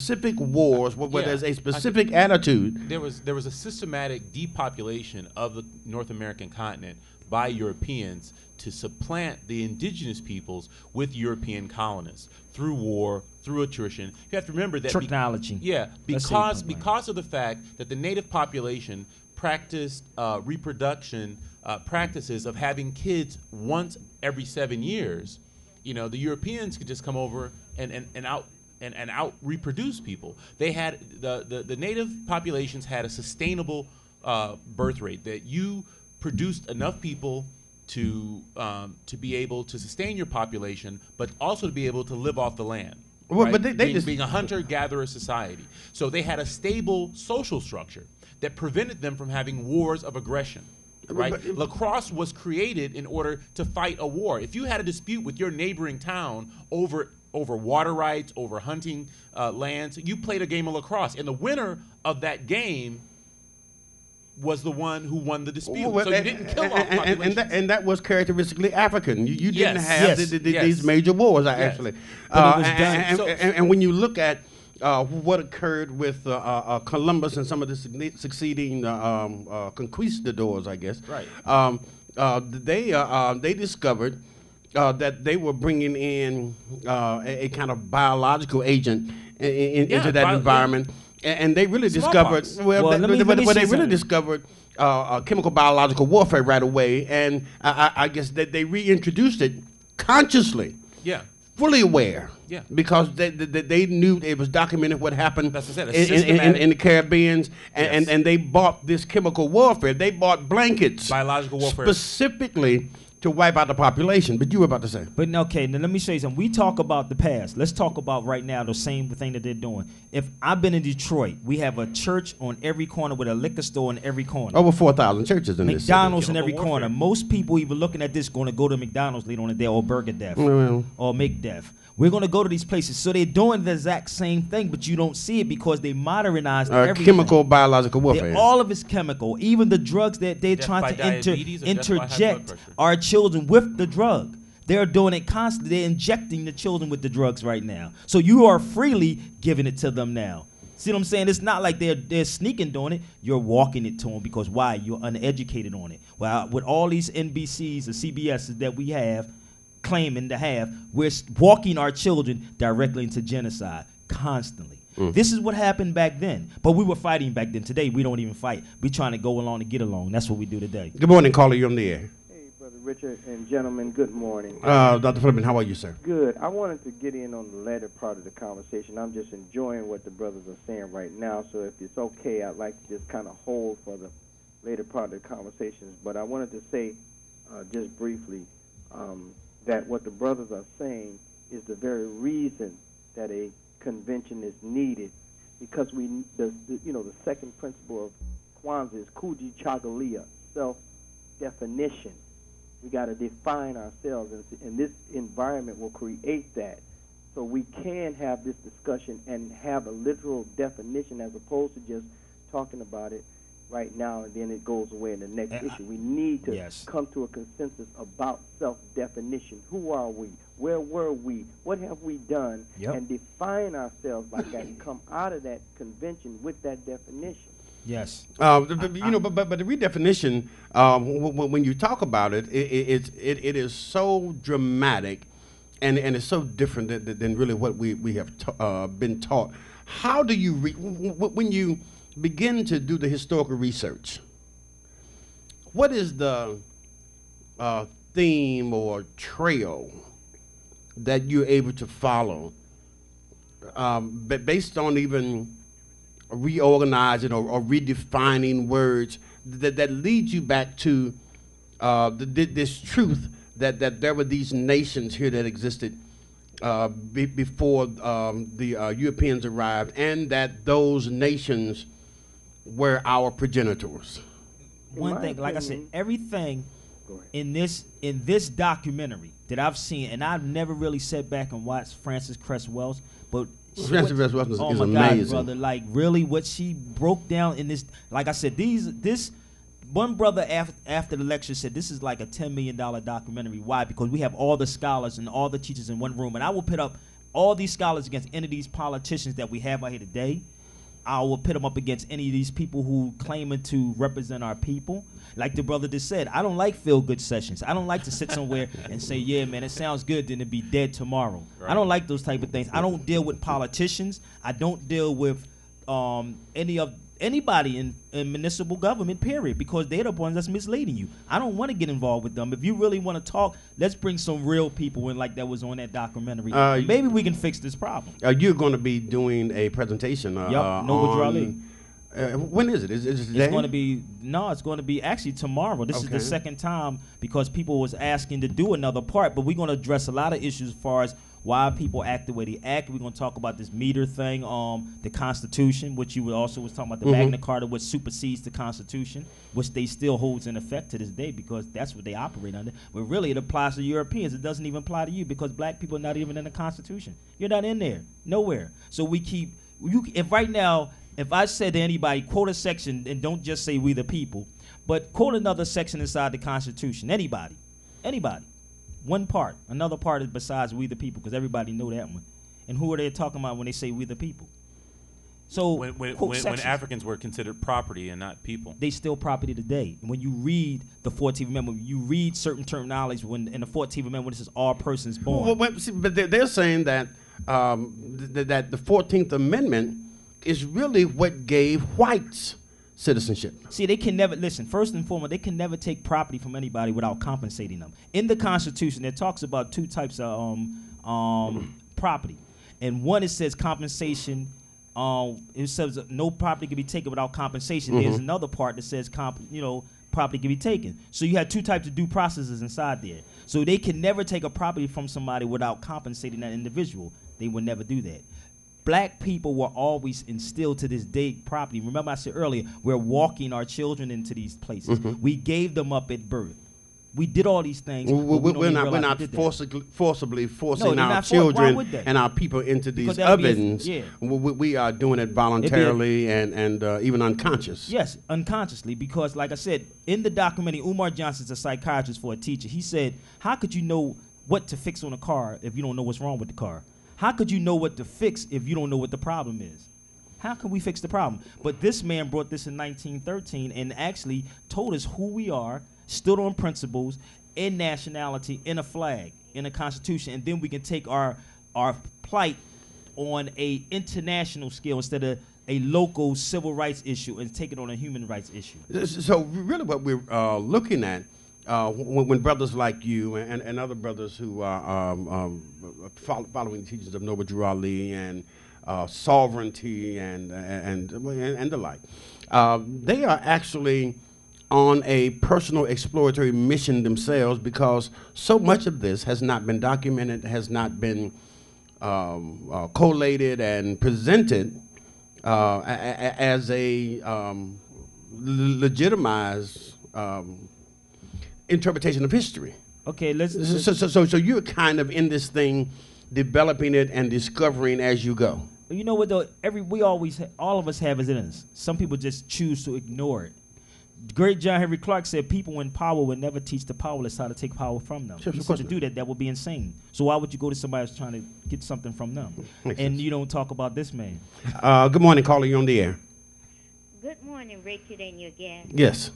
specific wars where there's a specific attitude. There was a systematic depopulation of the North American continent by Europeans to supplant the indigenous peoples with European colonists through war, through attrition. You have to remember that technology. Because of the fact that the native population practiced reproduction practices of having kids once every 7 years. The Europeans could just come over and out reproduce people. They had the native populations had a sustainable birth rate, that you produced enough people to be able to sustain your population, but also to be able to live off the land. Well, right? but being a hunter-gatherer society. So they had a stable social structure that prevented them from having wars of aggression. Right? Lacrosse was created in order to fight a war. If you had a dispute with your neighboring town over water rights, over hunting lands, you played a game of lacrosse. And the winner of that game was the one who won the dispute. So you didn't kill off populations. And that was characteristically African. You didn't have these major wars, actually. And when you look at what occurred with Columbus and some of the succeeding conquistadors, I guess. Right. They discovered that they were bringing in a kind of biological agent into that environment, and they really discovered. They really discovered chemical biological warfare right away, and I guess that they reintroduced it consciously. Yeah. Fully aware, because they knew it was documented what happened in the Caribbean, and they bought this chemical warfare. They bought blankets, biological warfare, specifically to wipe out the population. But you were about to say. But okay, now let me show you something. We talk about the past. Let's talk about right now the same thing that they're doing. If I've been in Detroit, we have a church on every corner with a liquor store in every corner. Over 4,000 churches in this city. McDonald's in every corner. Most people even looking at this going to go to McDonald's later on the day, or Burger Death or McDeath. We're going to go to these places. So they're doing the exact same thing, but you don't see it because they modernized everything. Chemical, biological warfare. All of it's chemical. Even the drugs that they're trying to interject our children with the drug. They're doing it constantly. They're injecting the children with the drugs right now. So you are freely giving it to them now. See what I'm saying? It's not like they're sneaking doing it. You're walking it to them because why? You're uneducated on it. Well, with all these NBCs and CBSs that we have, claiming to have, we're walking our children directly into genocide constantly. This is what happened back then, but we were fighting back then. Today we don't even fight. We're trying to go along and get along. That's what we do today. Good morning, caller. You're on the air. Hey, Brother Richard and gentlemen, good morning. Dr. Flippin, how are you, sir? Good. I wanted to get in on the latter part of the conversation. I'm just enjoying what the brothers are saying right now, so if it's okay, I'd like to just kind of hold for the later part of the conversations. But I wanted to say just briefly that what the brothers are saying is the very reason that a convention is needed, because the second principle of Kwanzaa is kuji chagalia, self-definition. We got to define ourselves, and this environment will create that. So we can have this discussion and have a literal definition as opposed to just talking about it right now and then it goes away in the next issue. We need to come to a consensus about self-definition. Who are we? Where were we? What have we done? And define ourselves like that and come out of that convention with that definition. Yes. But the redefinition, when you talk about it, it is so dramatic and it's so different than really what we have been taught. How do you, when you begin to do the historical research, what is the theme or trail that you're able to follow based on even reorganizing or redefining words that leads you back to this truth that there were these nations here that existed before the Europeans arrived, and that those nations were our progenitors? One thing, like I said, everything in this documentary that I've seen, and I've never really sat back and watched Frances Cress Wells, but Frances Cress Wells is amazing. God, brother, like really what she broke down in this, like I said, this one brother after the lecture said this is like a $10 million documentary. Why? Because we have all the scholars and all the teachers in one room, and I will put up all these scholars against any of these politicians that we have out here today. I will pit them up against any of these people who claiming to represent our people. Like the brother just said, I don't like feel-good sessions. I don't like to sit somewhere and say, yeah, man, it sounds good, then it'll be dead tomorrow. Right. I don't like those type of things. I don't deal with politicians. I don't deal with anybody in municipal government, period, because they're the ones that's misleading you. I don't want to get involved with them. If you really want to talk, let's bring some real people in, like that was on that documentary. Maybe we can fix this problem. You're going to be doing a presentation. Noble Drali. When is it? Is it today? It's going to be it's going to be actually tomorrow. This is the second time because people was asking to do another part, but we're going to address a lot of issues as far as why people act the way they act. We're going to talk about this meter thing, the Constitution, which you also was talking about, the Magna Carta, which supersedes the Constitution, which they still holds in effect to this day because that's what they operate under. But really, it applies to Europeans. It doesn't even apply to you because black people are not even in the Constitution. You're not in there, nowhere. So we keep, if right now, if I said to anybody, quote a section, and don't just say we the people, but quote another section inside the Constitution, anybody. One part, another part is besides we the people, because everybody know that one. And who are they talking about when they say we the people? So when Africans were considered property and not people, they still property today. And when you read the 14th Amendment, you read certain terminology when in the 14th Amendment, this is all persons born. But they're saying that that the 14th Amendment is really what gave whites citizenship. See, they can never, listen, first and foremost, they can never take property from anybody without compensating them. In the Constitution, it talks about two types of property. And one, it says compensation, it says no property can be taken without compensation. There's another part that says, property can be taken. So you had two types of due processes inside there. So they can never take a property from somebody without compensating that individual. They would never do that. Black people were always instilled to this day property. Remember I said earlier, we're walking our children into these places. We gave them up at birth. We did all these things. We're not forcibly forcing our children and our people into these ovens. We are doing it voluntarily and even unconscious. Yes, unconsciously, because like I said, in the documentary, Umar Johnson's a psychiatrist for a teacher. He said, how could you know what to fix on a car if you don't know what's wrong with the car? How could you know what to fix if you don't know what the problem is? How can we fix the problem? But this man brought this in 1913 and actually told us who we are, stood on principles, in nationality, in a flag, in a constitution, and then we can take our plight on a international scale instead of a local civil rights issue and take it on a human rights issue. So really what we're looking at when brothers like you and other brothers who are following the teachings of Noble Drew Ali and sovereignty and the like, they are actually on a personal exploratory mission themselves because so much of this has not been documented, has not been collated and presented as a legitimized interpretation of history. Okay, so you're kind of in this thing, developing it and discovering as you go. You know what though? All of us have it in us. Some people just choose to ignore it. Great John Henry Clark said, "People in power would never teach the powerless how to take power from them." He said to do that would be insane. So why would you go to somebody who's trying to get something from them? Makes sense. You don't talk about this man. Good morning, caller. You on the air? Good morning, Richard and your guest. Yes.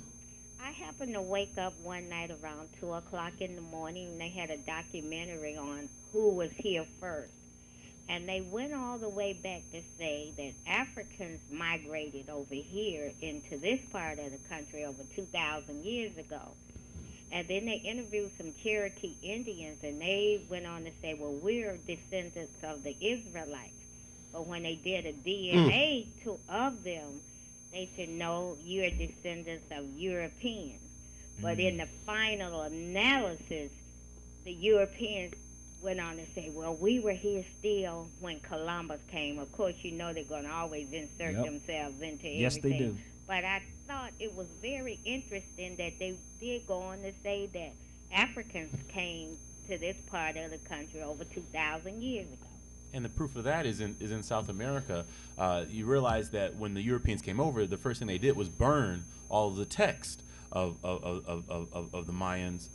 I happened to wake up one night around 2 o'clock in the morning, and they had a documentary on who was here first. And they went all the way back to say that Africans migrated over here into this part of the country over 2,000 years ago. And then they interviewed some Cherokee Indians, and they went on to say, well, we're descendants of the Israelites. But when they did a DNA of them, they said, no, you're descendants of Europeans. But in the final analysis, the Europeans went on to say, well, we were here still when Columbus came. Of course, you know they're going to always insert themselves into everything. Yes, they do. But I thought it was very interesting that they did go on to say that Africans came to this part of the country over 2,000 years ago. And the proof of that is in South America. You realize that when the Europeans came over, the first thing they did was burn all of the text of the Mayans